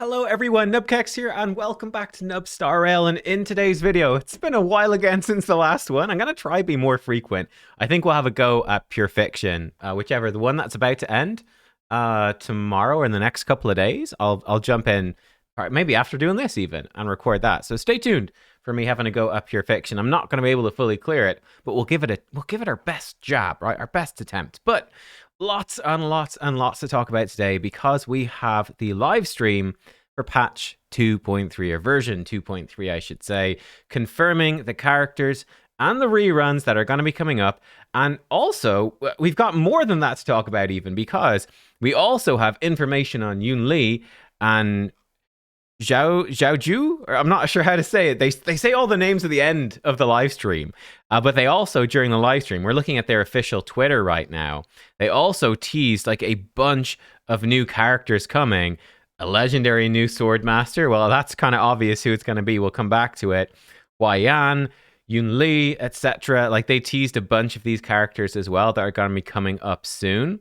Hello everyone, nubkeks here and welcome back to Nub Star Rail. And in today's video, it's been a while again since the last one. I'm going to try be more frequent. I think we'll have a go at Pure Fiction, whichever, the one that's about to end tomorrow or in the next couple of days. I'll jump in, maybe after doing this even, and record that. So stay tuned for me having a go at Pure Fiction. I'm not going to be able to fully clear it, but we'll give it our best jab, right? Our best attempt. But lots and lots and lots to talk about today because we have the live stream for patch 2.3 or version 2.3, I should say, confirming the characters and the reruns that are going to be coming up. And also, we've got more than that to talk about even because we also have information on Yun Li and Xiaozhou, or I'm not sure how to say it. They say all the names at the end of the live stream, but they also, during the live stream, we're looking at their official Twitter right now. They also teased like a bunch of new characters coming. A legendary new sword master. Well, that's kind of obvious who it's going to be. We'll come back to it. Wei Yan, Yun Li, etc. Like they teased a bunch of these characters as well that are going to be coming up soon,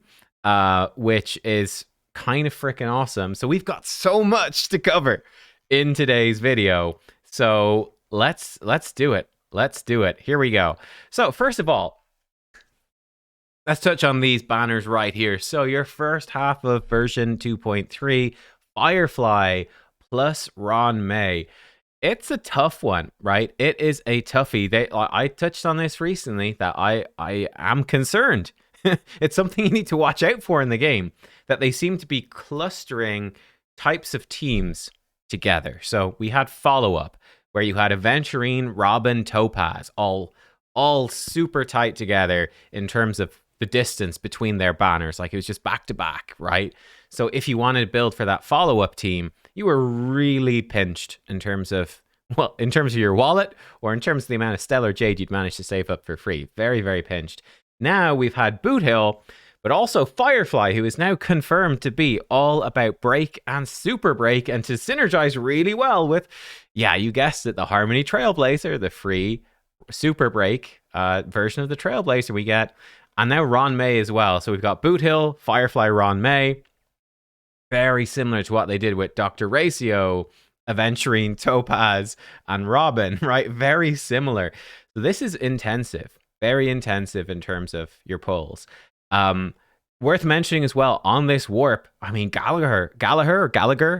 which is kind of freaking awesome. So we've got so much to cover in today's video. So let's do it. Let's do it. Here we go. So first of all, let's touch on these banners right here. So your first half of version 2.3, Firefly plus Ron May. It's a tough one, right? It is a toughie. I touched on this recently that I am concerned. It's something you need to watch out for in the game, that they seem to be clustering types of teams together. So we had follow-up where you had Aventurine, Robin, Topaz, all super tight together in terms of the distance between their banners. Like it was just back to back, right? So if you wanted to build for that follow-up team, you were really pinched in terms of, well, in terms of your wallet or in terms of the amount of Stellar Jade you'd managed to save up for free. Very, very pinched. Now we've had Boot Hill, but also Firefly, who is now confirmed to be all about break and super break and to synergize really well with, yeah, you guessed it, the Harmony Trailblazer, the free super break version of the Trailblazer we get. And now Ron May as well. So we've got Boot Hill, Firefly, Ron May. Very similar to what they did with Dr. Ratio, Aventurine, Topaz, and Robin, right? Very similar. So this is intensive. Very intensive in terms of your pulls. Worth mentioning as well on this warp, I mean, Gallagher,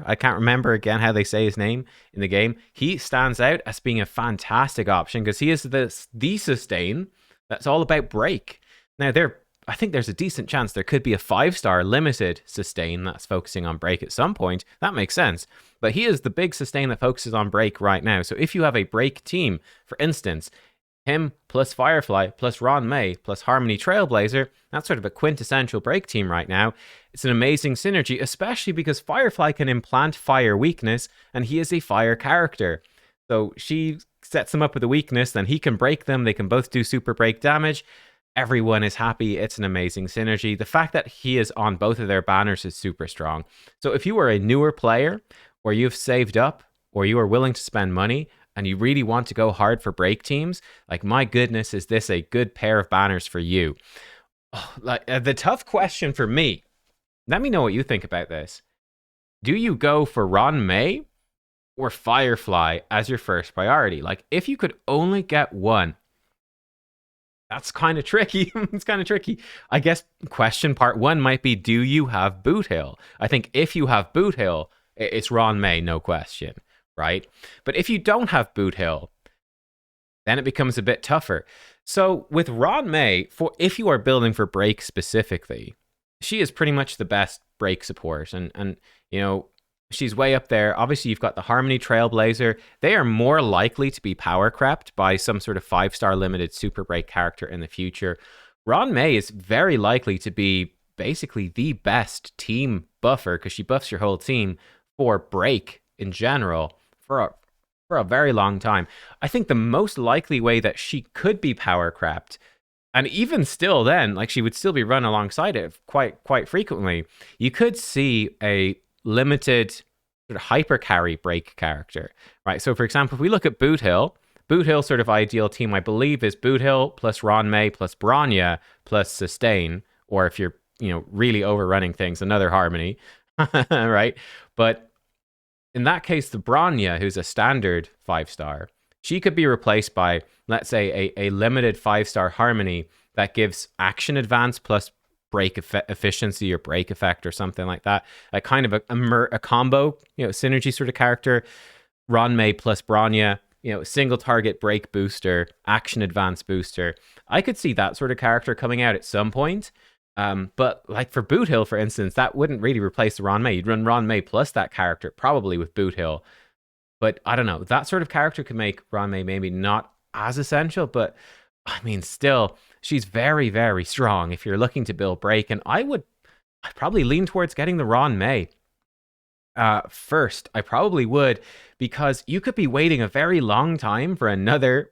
I can't remember again how they say his name in the game. He stands out as being a fantastic option because he is the sustain that's all about break. Now, I think there's a decent chance there could be a 5-star limited sustain that's focusing on break at some point. That makes sense. But he is the big sustain that focuses on break right now. So if you have a break team, for instance, him plus Firefly plus Ron May plus Harmony Trailblazer, that's sort of a quintessential break team right now. It's an amazing synergy, especially because Firefly can implant fire weakness and he is a fire character. So she sets them up with a weakness, then he can break them. They can both do super break damage. Everyone is happy. It's an amazing synergy. The fact that he is on both of their banners is super strong. So if you are a newer player or you've saved up or you are willing to spend money, and you really want to go hard for break teams, like, my goodness, is this a good pair of banners for you? Oh, the tough question for me, let me know what you think about this. Do you go for Ron May or Firefly as your first priority? Like, if you could only get one, that's kind of tricky. It's kind of tricky. I guess question part one might be, do you have Boot Hill? I think if you have Boot Hill, it's Ron May, no question. Right? But if you don't have Boot Hill, then it becomes a bit tougher. So with Ron May, if you are building for break specifically, she is pretty much the best break support. And you know, she's way up there. Obviously, you've got the Harmony Trailblazer. They are more likely to be power crept by some sort of 5-star limited super break character in the future. Ron May is very likely to be basically the best team buffer because she buffs your whole team for break in general. For a very long time. I think the most likely way that she could be power crept, and even still then, like, she would still be run alongside it quite frequently, you could see a limited sort of hyper carry break character, right? So for example, if we look at Boot Hill sort of ideal team, I believe, is Boot Hill plus Ron May plus Bronya plus sustain, or if you're, you know, really overrunning things, another Harmony, right? But in that case, the Bronya, who's a standard 5-star, she could be replaced by, let's say, a limited 5-star Harmony that gives action advance plus break efficiency or break effect or something like that. Like kind of a combo, synergy sort of character. Ranmei plus Bronya, single target break booster, action advance booster. I could see that sort of character coming out at some point. But like for Boot Hill, for instance, that wouldn't really replace the Ranmei. You'd run Ranmei plus that character, probably with Boot Hill. But I don't know. That sort of character could make Ranmei maybe not as essential, but I mean, still, she's very, very strong if you're looking to build break. And I'd probably lean towards getting the Ranmei first. I probably would, because you could be waiting a very long time for another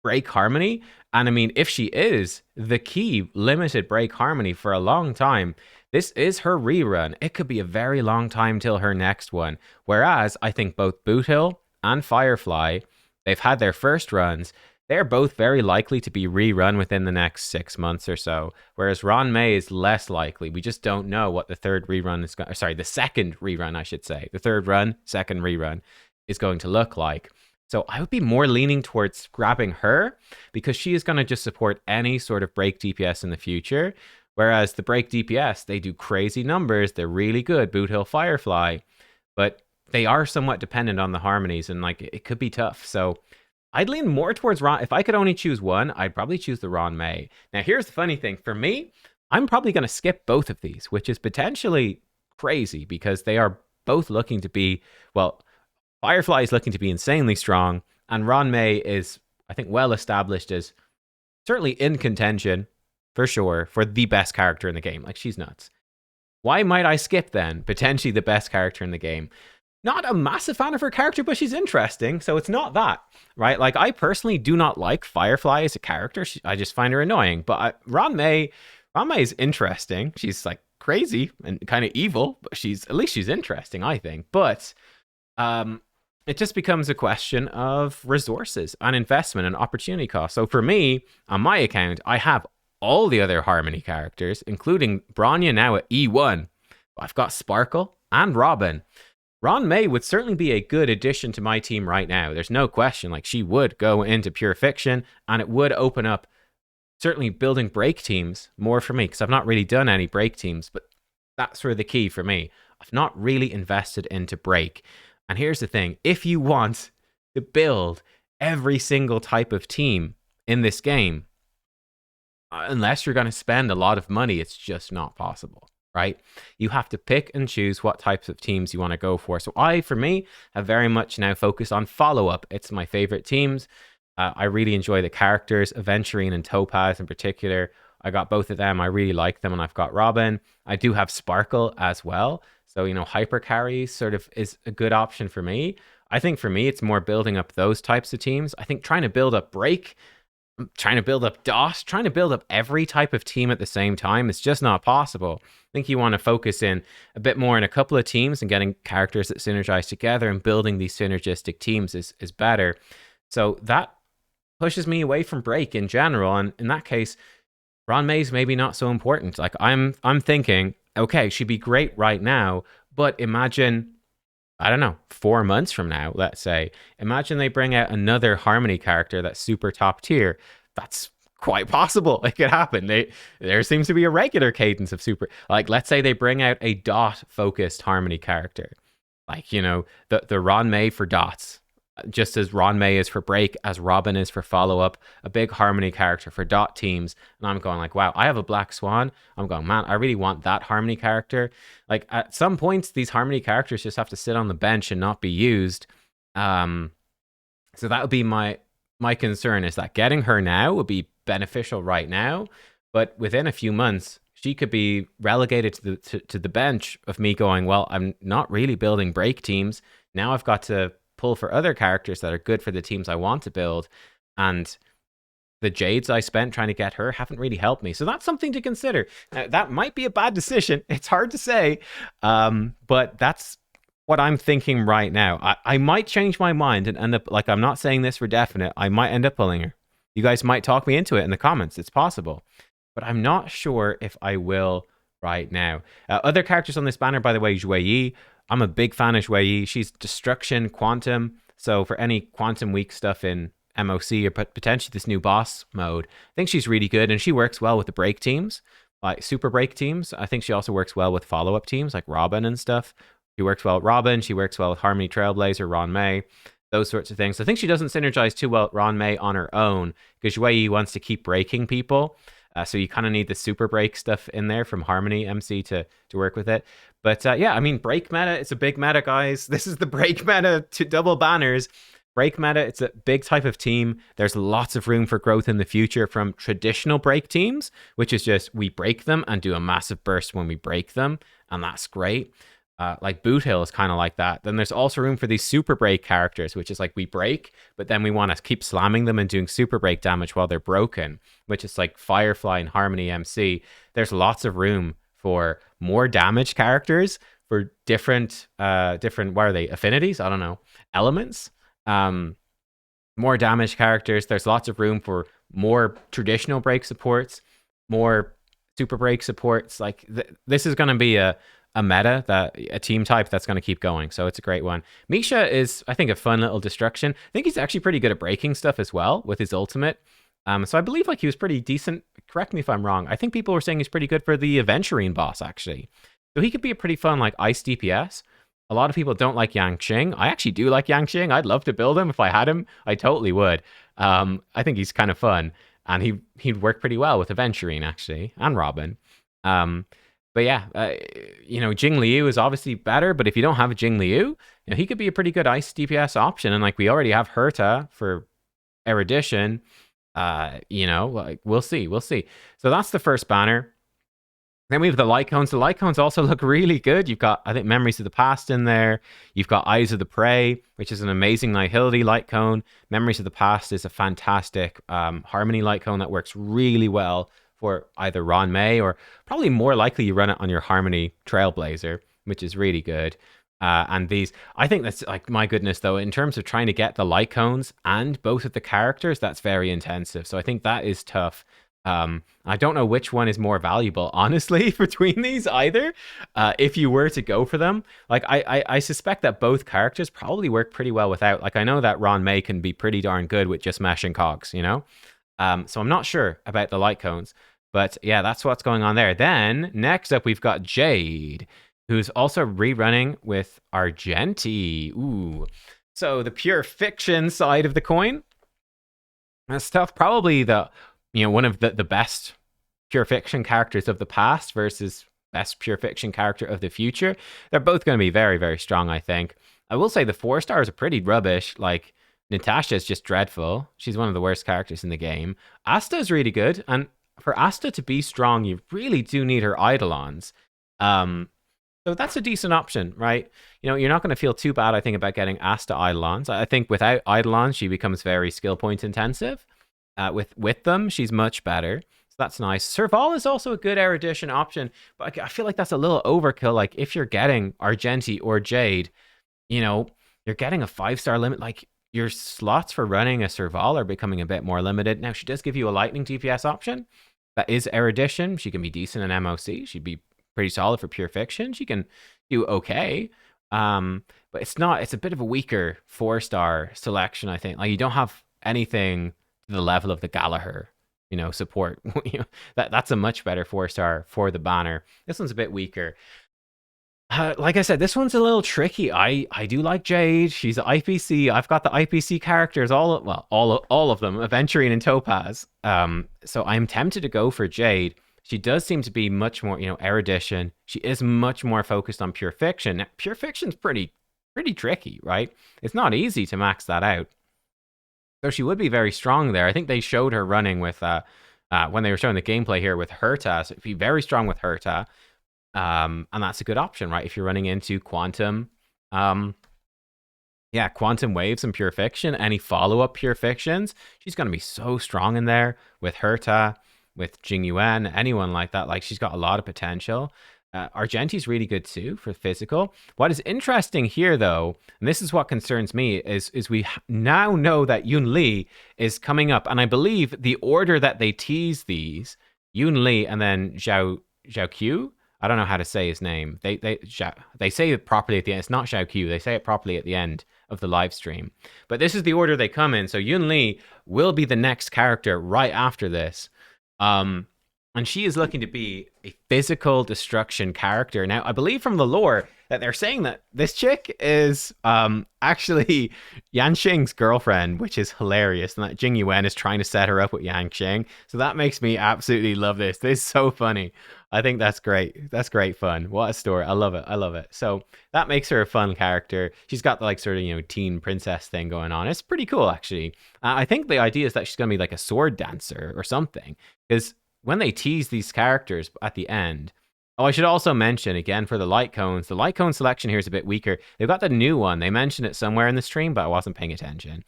break Harmony. And I mean, if she is the key limited break Harmony for a long time, this is her rerun. It could be a very long time till her next one. Whereas I think both Boot Hill and Firefly, they've had their first runs. They're both very likely to be rerun within the next 6 months or so. Whereas Ranmei is less likely. We just don't know what the third rerun is going. Sorry, the second rerun, I should say. The third run, second rerun is going to look like. So I would be more leaning towards grabbing her because she is going to just support any sort of break DPS in the future. Whereas the break DPS, they do crazy numbers. They're really good, Boot Hill, Firefly. But they are somewhat dependent on the harmonies, and like it could be tough. So I'd lean more towards Ron. If I could only choose one, I'd probably choose the Ranmei. Now, here's the funny thing. For me, I'm probably going to skip both of these, which is potentially crazy because they are both looking to be, well, Firefly is looking to be insanely strong, and Ranmei is, I think, well established as certainly in contention, for sure, for the best character in the game. Like, she's nuts. Why might I skip then potentially the best character in the game? Not a massive fan of her character, but she's interesting, so it's not that, right? Like, I personally do not like Firefly as a character. I just find her annoying. But Ranmei is interesting. She's like crazy and kind of evil, but at least she's interesting, I think. But it just becomes a question of resources and investment and opportunity cost. So for me, on my account, I have all the other Harmony characters, including Bronya now at E1. I've got Sparkle and Robin. Ranmei would certainly be a good addition to my team right now. There's no question. Like, she would go into pure fiction, and it would open up certainly building break teams more for me, because I've not really done any break teams, but that's sort of the key for me. I've not really invested into break. And here's the thing. If you want to build every single type of team in this game, unless you're going to spend a lot of money, it's just not possible, right? You have to pick and choose what types of teams you want to go for. So for me, have very much now focused on follow-up. It's my favorite teams. I really enjoy the characters, Aventurine and Topaz in particular. I got both of them. I really like them, and I've got Robin. I do have Sparkle as well. So, hyper carry sort of is a good option for me. I think for me, it's more building up those types of teams. I think trying to build up break, trying to build up DOS, trying to build up every type of team at the same time is just not possible. I think you want to focus in a bit more in a couple of teams and getting characters that synergize together, and building these synergistic teams is better. So that pushes me away from break in general. And in that case, Ranmei's maybe not so important. Like, I'm thinking, okay, she'd be great right now, but imagine, I don't know, 4 months from now, let's say, imagine they bring out another Harmony character that's super top tier. That's quite possible. It could happen. There seems to be a regular cadence of super, like, let's say they bring out a dot focused Harmony character, like, the Ranmei for dots, just as Ranmei is for break, as Robin is for follow-up, a big Harmony character for dot teams. And I'm going like, wow, I have a Black Swan. I'm going, man, I really want that Harmony character. Like, at some points, these Harmony characters just have to sit on the bench and not be used. So that would be my concern, is that getting her now would be beneficial right now, but within a few months, she could be relegated to the bench of me going, well, I'm not really building break teams. Now I've got to pull for other characters that are good for the teams I want to build, and the Jades I spent trying to get her haven't really helped me. So that's something to consider. Now, that might be a bad decision. It's hard to say, but that's what I'm thinking right now. I might change my mind and end up, like, I'm not saying this for definite, I might end up pulling her. You guys might talk me into it in the comments. It's possible, but I'm not sure if I will right now. Other characters on this banner, by the way, Zhuyi. I'm a big fan of Shui Yi. She's destruction, quantum. So for any quantum weak stuff in MOC or potentially this new boss mode, I think she's really good, and she works well with the break teams, like super break teams. I think she also works well with follow-up teams like Robin and stuff. She works well with Robin. She works well with Harmony Trailblazer, Ron May, those sorts of things. So I think she doesn't synergize too well with Ron May on her own because Shui Yi wants to keep breaking people. So you kind of need the super break stuff in there from Harmony MC to work with it. But yeah, I mean, break meta, it's a big meta, guys. This is the break meta to double banners. Break meta, it's a big type of team. There's lots of room for growth in the future from traditional break teams, which is just we break them and do a massive burst when we break them. And that's great. Like Boot Hill is kind of like that. Then there's also room for these super break characters, which is like we break, but then we want to keep slamming them and doing super break damage while they're broken, which is like Firefly and Harmony MC. There's lots of room for more damage characters for different, what are they? Affinities? I don't know. Elements. More damage characters. There's lots of room for more traditional break supports, more super break supports. Like this is going to be a meta, that a team type that's going to keep going. So it's a great one. Misha is, I think, a fun little destruction. I think he's actually pretty good at breaking stuff as well with his ultimate. So I believe like he was pretty decent. Correct me if I'm wrong. I think people were saying he's pretty good for the Aventurine boss, actually. So he could be a pretty fun like ice DPS. A lot of people don't like Yang Qing. I actually do like Yang Qing. I'd love to build him. If I had him, I totally would. I think he's kind of fun. And he'd work pretty well with Aventurine, actually, and Robin. But yeah, Jing Liu is obviously better, but if you don't have a Jing Liu, he could be a pretty good ice DPS option. And like we already have Herta for Erudition, like we'll see. So that's the first banner. Then we have the light cones. The light cones also look really good. You've got, I think, Memories of the Past in there. You've got Eyes of the Prey, which is an amazing Nihility light cone. Memories of the Past is a fantastic Harmony light cone that works really well for either Ron May, or probably more likely you run it on your Harmony Trailblazer, which is really good. And these, I think that's like, my goodness, though, in terms of trying to get the light cones and both of the characters, that's very intensive. So I think that is tough. I don't know which one is more valuable, honestly, between these either. If you were to go for them, like I suspect that both characters probably work pretty well without. Like I know that Ron May can be pretty darn good with just mashing cogs, So I'm not sure about the light cones. But yeah, that's what's going on there. Then next up, we've got Jade, who's also rerunning with Argenti. Ooh. So the pure fiction side of the coin. That's tough. Probably one of the best pure fiction characters of the past versus best pure fiction character of the future. They're both going to be very, very strong, I think. I will say the 4 stars are pretty rubbish. Like Natasha is just dreadful. She's one of the worst characters in the game. Asta is really good, and for Asta to be strong, you really do need her Eidolons. So that's a decent option, right? You're not going to feel too bad, I think, about getting Asta Eidolons. I think without Eidolons, she becomes very skill point intensive. With them, she's much better. So that's nice. Serval is also a good Erudition option, but I feel like that's a little overkill. Like if you're getting Argenti or Jade, you're getting a 5-star limit. Like your slots for running a Serval are becoming a bit more limited. Now, she does give you a lightning DPS option. That is Erudition. She can be decent in MOC. She'd be pretty solid for pure fiction. She can do okay. But it's a bit of a weaker 4-star selection, I think. Like you don't have anything to the level of the Gallagher, support. That's a much better 4-star for the banner. This one's a bit weaker. Like I said, this one's a little tricky. I do like Jade. She's an IPC. I've got the IPC characters, all of them, Aventurine and Topaz. So I'm tempted to go for Jade. She does seem to be much more, Erudition. She is much more focused on pure fiction. Now, pure fiction's pretty tricky, right? It's not easy to max that out. So she would be very strong there. I think they showed her running with when they were showing the gameplay here with Herta. So it'd be very strong with Herta. And that's a good option, right? If you're running into Quantum, Quantum Waves and Pure Fiction, any follow-up Pure Fictions, she's going to be so strong in there with Herta, with Jing Yuan, anyone like that. Like she's got a lot of potential. Argenti's really good too for physical. What is interesting here, though, and this is what concerns me, is we now know that Yun Li is coming up, and I believe the order that they tease these, Yun Li and then Zhao Qiu, I don't know how to say his name. They say it properly at the end. It's not Xiao Q. They say it properly at the end of the live stream. But this is the order they come in. So Yun Li will be the next character right after this. And she is looking to be a physical destruction character. Now, I believe from the lore that they're saying that this chick is actually Yan Xing's girlfriend, which is hilarious. And that Jing Yuan is trying to set her up with Yan Xing. So that makes me absolutely love this. This is so funny. I think that's great. That's great fun. What a story. I love it. I love it. So that makes her a fun character. She's got the like sort of, you know, teen princess thing going on. It's pretty cool, actually. I think the idea is that she's going to be like a sword dancer or something. Because when they tease these characters at the end, oh, I should also mention again for the light cones, the light cone selection here is a bit weaker. They've got the new one. They mentioned it somewhere in the stream, but I wasn't paying attention.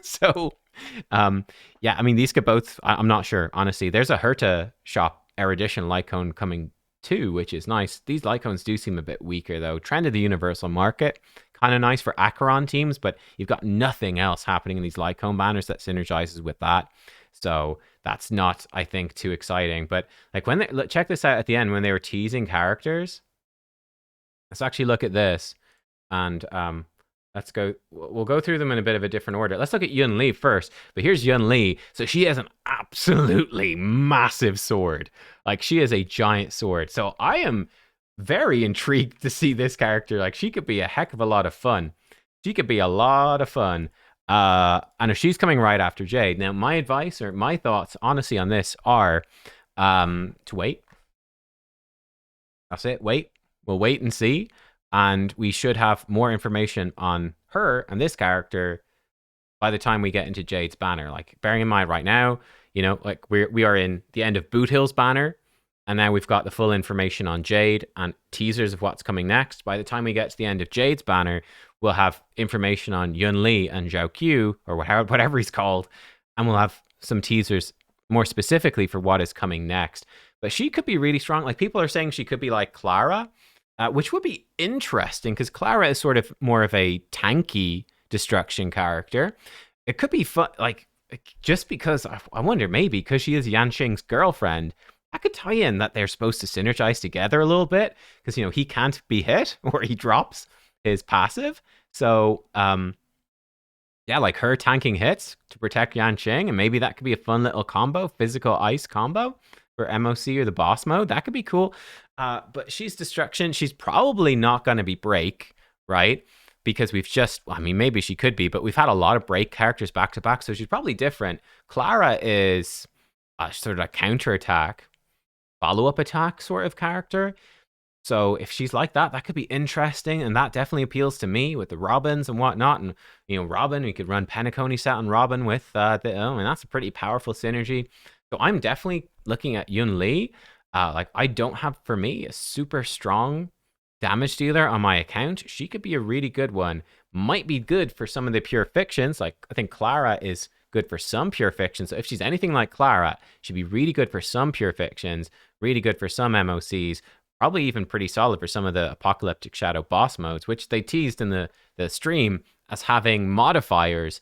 So, yeah, I mean, these could both, I'm not sure, honestly. There's a Herta shop erudition light cone coming too, which is nice. These light cones do seem a bit weaker though. Trend of the universal market, kind of nice for Acheron teams, but you've got nothing else happening in these light cone banners that synergizes with that. So that's not, I think, too exciting. But like when they check this out at the end when they were teasing characters. Let's actually look at this, and let's go. We'll go through them in a bit of a different order. Let's look at Yun Li first. But here's Yun Li. So she has an absolutely massive sword. Like she is a giant sword. So I am very intrigued to see this character. Like she could be a heck of a lot of fun. She could be a lot of fun. And if she's coming right after Jade. Now, my advice or my thoughts, honestly, on this are to wait. That's it. Wait. We'll wait and see. And we should have more information on her and this character by the time we get into Jade's banner. Like, bearing in mind right now, you know, like we are in the end of Boot Hill's banner. And now we've got the full information on Jade and teasers of what's coming next. By the time we get to the end of Jade's banner, we'll have information on Yun Li and Zhao Q, or whatever he's called. And we'll have some teasers more specifically for what is coming next. But she could be really strong. Like, people are saying she could be like Clara, which would be interesting because Clara is sort of more of a tanky destruction character. It could be fun, like, just because, I wonder, maybe because she is Yan Xing's girlfriend, I could tie in that they're supposed to synergize together a little bit because, you know, he can't be hit or he drops his passive. So, yeah, like her tanking hits to protect Yan Xing, and maybe that could be a fun little combo, physical ice combo for MOC or the boss mode. That could be cool. But she's destruction. She's probably not going to be break, right? Because we've just, I mean, maybe she could be, but we've had a lot of break characters back to back, so she's probably different. Clara is sort of a counterattack, follow-up attack sort of character. So if she's like that, that could be interesting, and that definitely appeals to me with the Robins and whatnot. And, you know, Robin, we could run Penacony set on Robin with and that's a pretty powerful synergy. So I'm definitely looking at Yun Li. Like, I don't have, for me, a super strong damage dealer on my account. She could be a really good one. Might be good for some of the pure fictions. Like, I think Clara is good for some pure fictions. So if she's anything like Clara, she'd be really good for some pure fictions, really good for some MOCs, probably even pretty solid for some of the Apocalyptic Shadow boss modes, which they teased in the stream as having modifiers,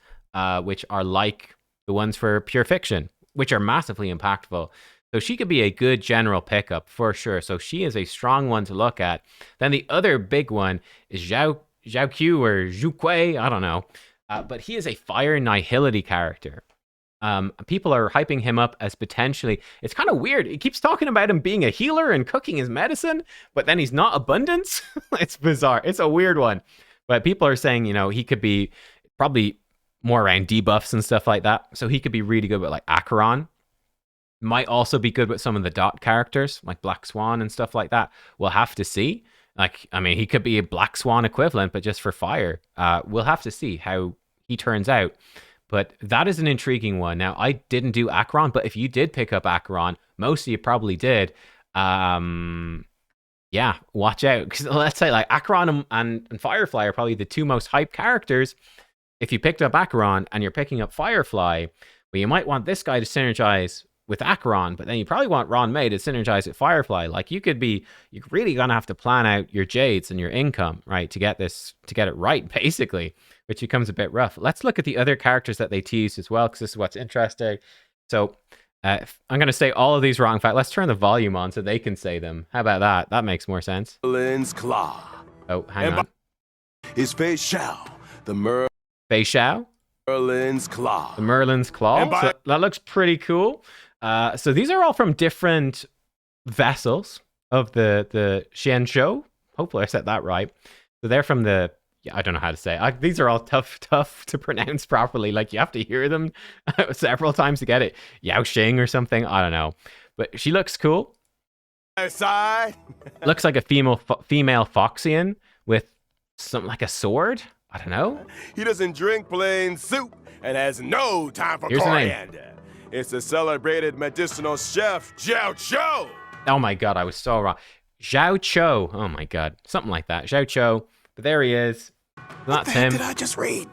which are like the ones for pure fiction, which are massively impactful. So she could be a good general pickup for sure. So she is a strong one to look at. Then the other big one is Zhao Q or Zhu Kui, I don't know. But he is a fire nihility character. People are hyping him up as potentially, it's kind of weird. He keeps talking about him being a healer and cooking his medicine, but then he's not abundance. It's bizarre. It's a weird one. But people are saying, you know, he could be probably more around debuffs and stuff like that. So he could be really good with like Acheron. Might also be good with some of the dot characters like Black Swan and stuff like that. We'll have to see. Like, I mean, he could be a Black Swan equivalent, but just for fire. We'll have to see how he turns out. But that is an intriguing one. Now, I didn't do Acheron, but if you did pick up Acheron, most of you probably did. Yeah, watch out. Because let's say like Acheron and Firefly are probably the two most hyped characters. If you picked up Acheron and you're picking up Firefly, well, you might want this guy to synergize with Acheron, but then you probably want Ron May to synergize with Firefly. Like, you're really gonna have to plan out your Jades and your income, right, to get it right, basically, which becomes a bit rough. Let's look at the other characters that they teased as well, because this is what's interesting. So I'm going to say all of these wrong. In fact, let's turn the volume on so they can say them. How about that? That makes more sense. Merlin's claw. Oh, hang on. His Xianzhou, the Xianzhou? Merlin's claw. The Merlin's claw. So that looks pretty cool. So these are all from different vessels of the Xianzhou. Hopefully I said that right. So they're from the... Yeah, I don't know how to say it. These are all tough to pronounce properly. Like, you have to hear them several times to get it. Yao Xing or something. I don't know. But she looks cool. Looks like a female Foxian with something like a sword. I don't know. He doesn't drink plain soup and has no time for coriander. It's the celebrated medicinal chef, Xianzhou. Oh my god, I was so wrong. Xianzhou. Oh my god. Something like that. Xianzhou. But there he is. That's him. What did I just read?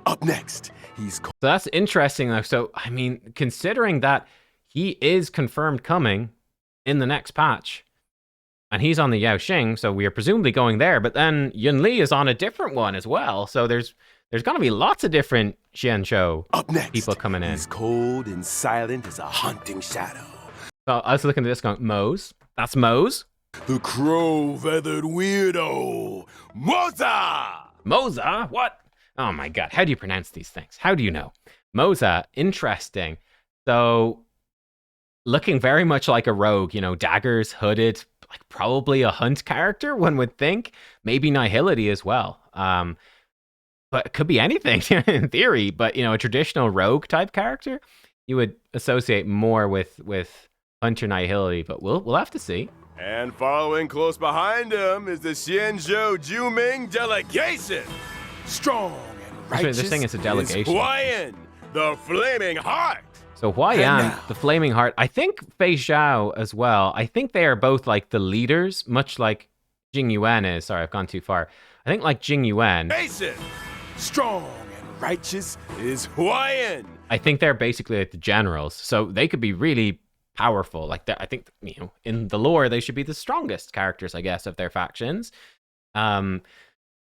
Up next, he's... So that's interesting, though. So, I mean, considering that he is confirmed coming in the next patch, and he's on the Yao Xing, so we are presumably going there, but then Yun Li is on a different one as well, so there's going to be lots of different Xianzhou people coming in. He's cold and silent as a haunting shadow. So I was looking at this going, Mose? That's Mose? The crow-feathered weirdo, Moza! Moza? What? Oh my god, how do you pronounce these things? How do you know? Moza, interesting. So, looking very much like a rogue, you know, daggers, hooded, like probably a hunt character, one would think. Maybe Nihility as well. But it could be anything in theory, but, you know, a traditional rogue type character, you would associate more with Hunter Nihility, but we'll have to see. And following close behind him is the Xianzhou Juming delegation. Strong and righteous. They're saying it's a delegation. Huayan, the Flaming Heart. So Huayan, the Flaming Heart. I think Fei Xiao as well. I think they are both like the leaders, much like Jing Yuan is. Sorry, I've gone too far. I think like Jing Yuan. Strong and righteous is Huayan. I think they're basically like the generals. So they could be really powerful. Like I think, you know, in the lore, they should be the strongest characters, I guess, of their factions. So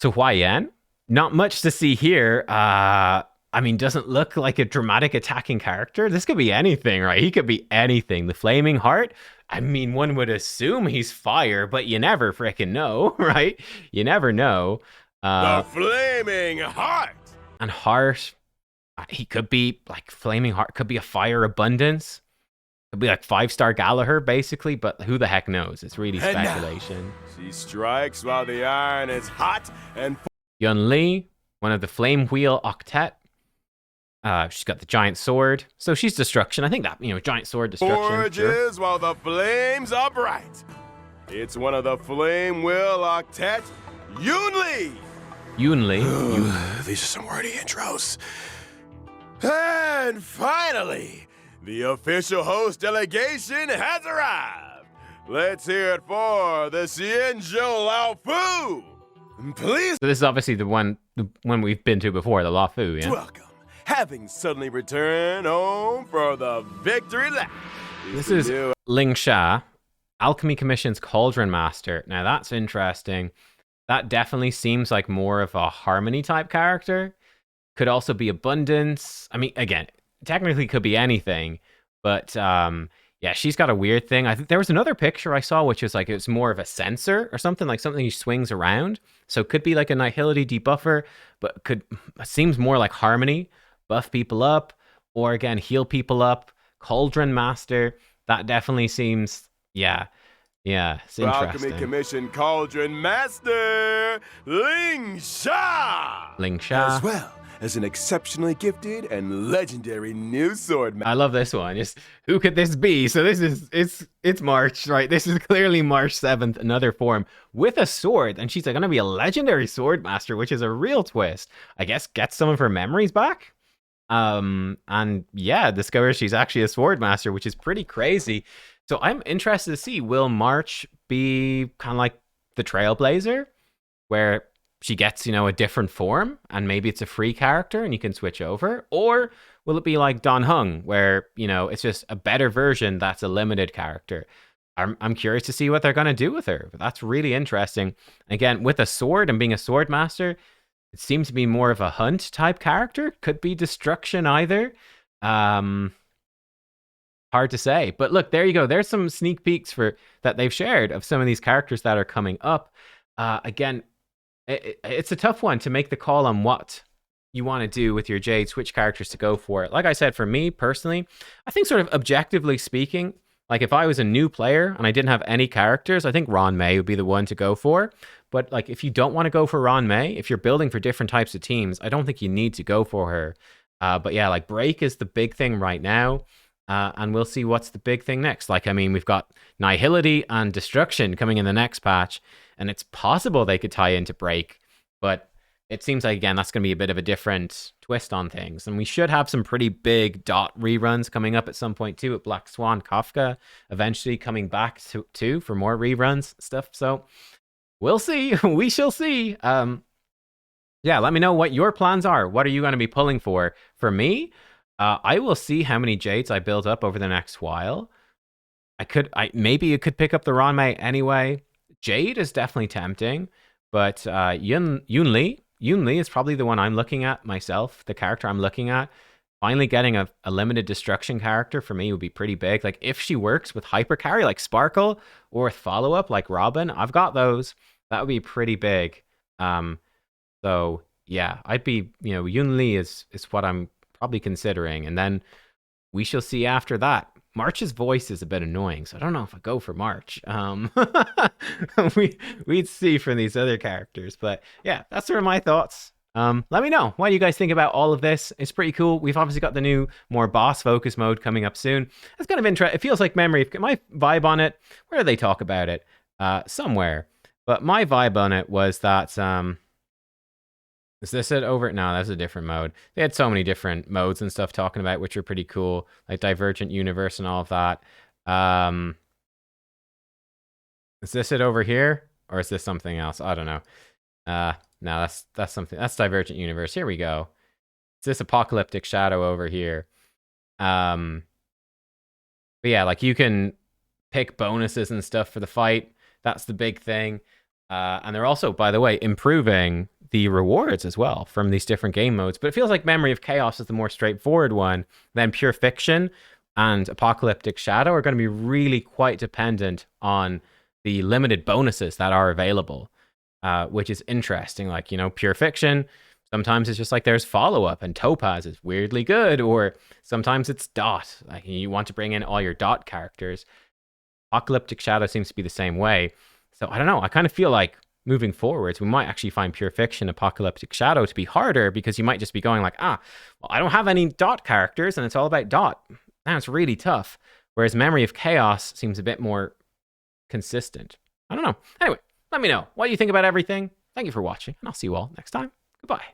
Huayan, not much to see here. I mean, doesn't look like a dramatic attacking character. This could be anything, right? He could be anything. The Flaming Heart, I mean, one would assume he's fire, but you never freaking know, right? You never know. The Flaming Heart! And Heart, he could be, like, Flaming Heart, could be a fire abundance. Could be like 5-star Gallagher, basically, but who the heck knows? It's really speculation. She strikes while the iron is hot and... Yun Li, one of the Flame Wheel Octet. She's got the giant sword, so she's destruction. I think that, you know, giant sword destruction. Forges while the flames are bright. It's one of the Flame Wheel Octet, Yun Li. Yun Li. These are some wordy intros. And finally, the official host delegation has arrived. Let's hear it for the Xianzhou Lao Fu. Please. So this is obviously the one we've been to before, the Lao Fu, yeah? Welcome. Having suddenly returned home for the victory lap. This is Ling Sha, Alchemy Commission's Cauldron Master. Now that's interesting. That definitely seems like more of a Harmony type character. Could also be Abundance. I mean, again, technically could be anything. But yeah, she's got a weird thing. I think there was another picture I saw, which was like, it was more of a sensor or something, like something he swings around. So it could be like a Nihility debuffer, but seems more like Harmony. Buff people up, or again, heal people up. Cauldron Master, that definitely seems, yeah, it's interesting. Alchemy Commission Cauldron Master, Ling Sha! As well as an exceptionally gifted and legendary new sword master. I love this one. Just, who could this be? So this is, it's March, right? This is clearly March 7th, another form with a sword. And she's going to be a legendary sword master, which is a real twist. I guess get some of her memories back. And yeah, discovers she's actually a sword master, which is pretty crazy. So I'm interested to see, will March be kind of like the Trailblazer, where she gets, you know, a different form and maybe it's a free character and you can switch over? Or will it be like Dan Heng, where, you know, it's just a better version that's a limited character? I'm curious to see what they're going to do with her. But that's really interesting. Again, with a sword and being a sword master, it seems to be more of a hunt type character. Could be destruction either. Hard to say. But look, there you go. There's some sneak peeks for that they've shared of some of these characters that are coming up. Again, it's a tough one to make the call on what you want to do with your Jades, which characters to go for. Like I said, for me personally, I think sort of objectively speaking, like if I was a new player and I didn't have any characters, I think Ron May would be the one to go for. But like if you don't want to go for Ron May, if you're building for different types of teams, I don't think you need to go for her. But yeah, like Break is the big thing right now. And we'll see what's the big thing next. Like, I mean, we've got Nihility and Destruction coming in the next patch, and it's possible they could tie into Break, but it seems like, again, that's going to be a bit of a different twist on things. And we should have some pretty big dot reruns coming up at some point, too, at Black Swan Kafka, eventually coming back too for more reruns stuff. So we'll see. We shall see. Yeah, let me know what your plans are. What are you going to be pulling for? For me, I will see how many Jades I build up over the next while. Maybe you could pick up the Ranmei anyway. Jade is definitely tempting, but Yun Li is probably the one I'm looking at myself, the character I'm looking at. Finally getting a limited destruction character for me would be pretty big. Like if she works with hyper carry like Sparkle or with follow-up like Robin, I've got those. That would be pretty big. So yeah, I'd be, Yun Li is what I'm probably considering, and then we shall see after that. March's voice is a bit annoying, so I don't know if I go for March. We'd see from these other characters, but yeah, that's sort of my thoughts. Let me know what you guys think about all of this. It's pretty cool. We've obviously got the new, more boss focus mode coming up soon. It's kind of interesting. It feels like memory. My vibe on it, where do they talk about it? Somewhere. But my vibe on it was that is this it over? No, that's a different mode. They had so many different modes and stuff talking about, which are pretty cool, like Divergent Universe and all of that. Is this it over here, or is this something else? I don't know. No, that's something. That's Divergent Universe. Here we go. Is this Apocalyptic Shadow over here? But yeah, like you can pick bonuses and stuff for the fight. That's the big thing. And they're also, by the way, improving the rewards as well from these different game modes. But it feels like Memory of Chaos is the more straightforward one. Then Pure Fiction and Apocalyptic Shadow are going to be really quite dependent on the limited bonuses that are available, which is interesting. Like, Pure Fiction, sometimes it's just like there's follow-up and Topaz is weirdly good, or sometimes it's Dot. Like you want to bring in all your Dot characters. Apocalyptic Shadow seems to be the same way. So I don't know. I kind of feel like moving forwards, we might actually find Pure Fiction, Apocalyptic Shadow to be harder, because you might just be going like, well, I don't have any Dot characters and it's all about Dot. Now it's really tough. Whereas Memory of Chaos seems a bit more consistent. I don't know. Anyway, let me know what you think about everything. Thank you for watching, and I'll see you all next time. Goodbye.